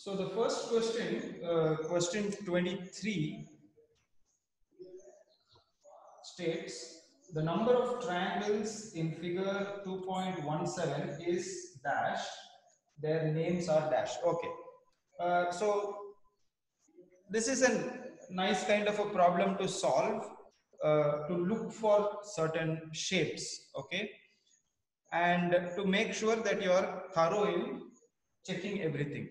So the first question, question 23 states the number of triangles in figure 2.17 is dash. Their names are dash. Okay. So this is a nice kind of a problem to solve, to look for certain shapes. Okay. And to make sure that you are thorough in checking everything.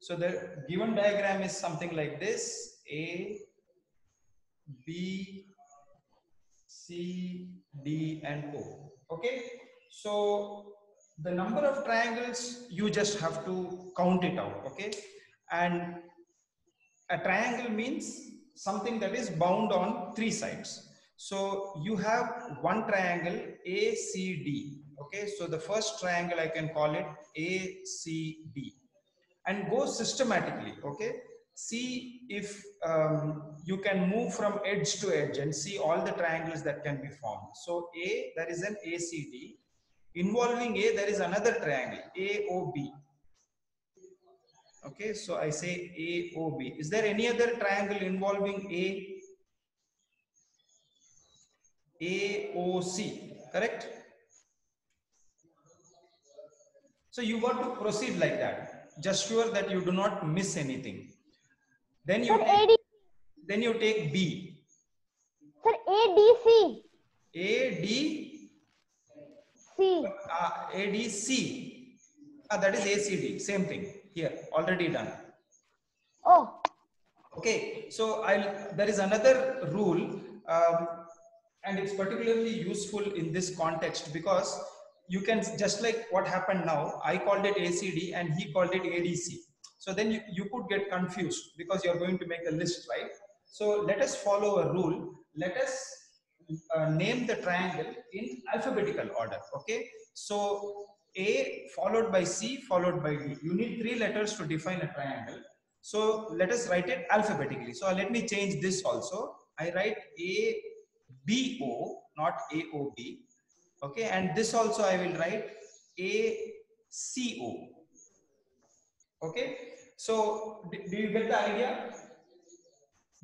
So the given diagram is something like this: A, B, C, D, and O. Okay. So the number of triangles, you just have to count it out. Okay. And a triangle means something that is bound on three sides. So you have one triangle ACD. Okay, so the first triangle I can call it ACD, and go systematically. Okay, see if you can move from edge to edge and see all the triangles that can be formed. So A, there is an ACD. Involving A, there is another triangle AOB. Okay, so I say AOB. Is there any other triangle involving AOC? Correct? So you got to proceed like that. Just sure that you do not miss anything. Then you take B. Sir, ADC. AD. C. ADC. That is ACD. Same thing. Here, already done. Oh. Okay, so there is another rule, and it's particularly useful in this context because you can, just like what happened now, I called it ACD and he called it ADC. So then you could get confused because you're going to make a list, right? So let us follow a rule. Let us name the triangle in alphabetical order. Okay, so A followed by C followed by D. You need 3 letters to define a triangle. So let us write it alphabetically. So let me change this also. I write ABO, not AOB. Okay, and this also I will write ACO. Okay, so do you get the idea?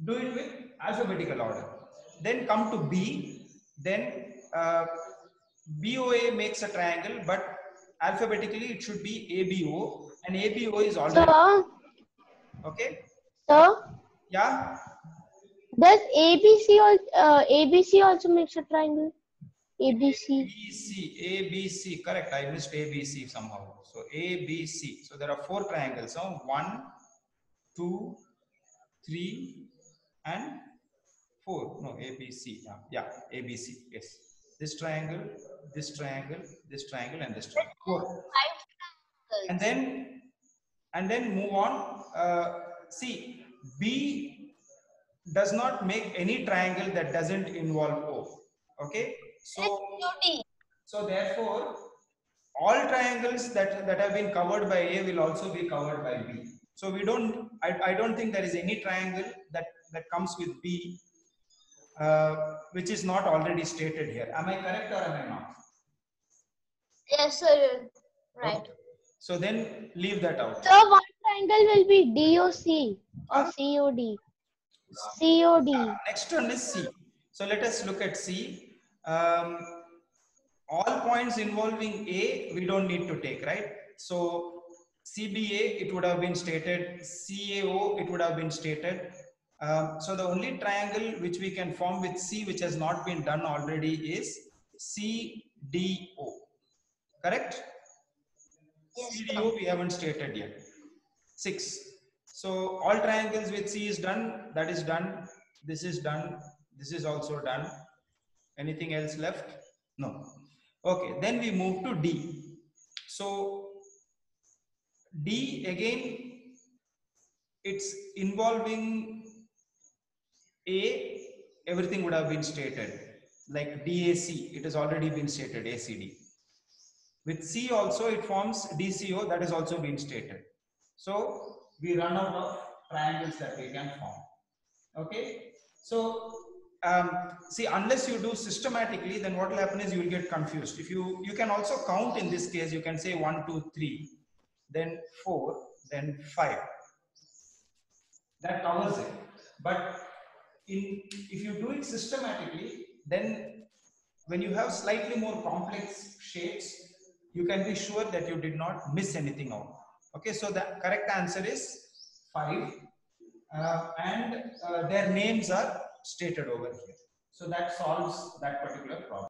Do it with alphabetical order. Then come to B. Then BOA makes a triangle, but alphabetically it should be ABO, and ABO is already. Sir. Okay. Sir. Yeah. Does ABC also makes a triangle? ABC. ABC, correct. I missed ABC somehow. So ABC. So there are 4 triangles. So 1, 2, 3, and 4. No, ABC. Yeah, ABC. Yes. This triangle, this triangle, this triangle, and this triangle. 4. And then move on. See, B does not make any triangle that doesn't involve O. Okay. So therefore, all triangles that have been covered by A will also be covered by B. So we don't. I don't think there is any triangle that comes with B, which is not already stated here. Am I correct or am I not? Yes, sir. Right. Okay. So then leave that out. So one triangle will be DOC or COD. COD. Next one is C. So let us look at C. All points involving A, we don't need to take, right? So CBA, it would have been stated. CAO, it would have been stated. So the only triangle which we can form with C, which has not been done already, is CDO. Correct? Yes, CDO we haven't stated yet. 6. So all triangles with C is done. That is done. This is done. This is also done. Anything else left? No. Okay, then we move to D. So D again, it's involving A, everything would have been stated. Like DAC, it has already been stated, ACD. With C also, it forms DCO, that has also been stated. So we run out of triangles that we can form. Okay, so see, unless you do systematically, then what will happen is you will get confused. If you can also count in this case, you can say 1, 2, 3, then 4, then 5. that covers it. But if you do it systematically, then when you have slightly more complex shapes, you can be sure that you did not miss anything out. Okay, so the correct answer is 5, and their names are stated over here. So that solves that particular problem.